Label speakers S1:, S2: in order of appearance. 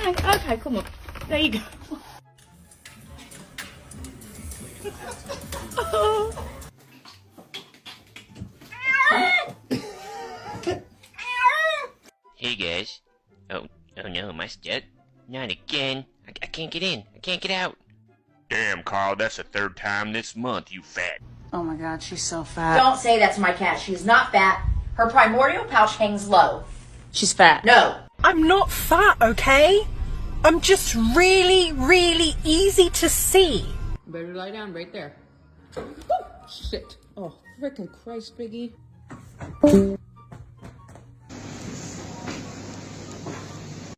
S1: Okay, come on. There you go.
S2: Hey guys. Oh no, my step. Not again. I can't get in. I can't get out.
S3: Damn, Carl, that's the third time this month, you fat.
S4: Oh my god, she's so fat.
S5: Don't say that to my cat. She's not fat. Her primordial pouch hangs low.
S4: She's fat.
S5: No.
S6: I'm not fat, okay? I'm just really, really easy to see.
S7: Better lie down right there. Shit. Oh, frickin' Christ, Biggie.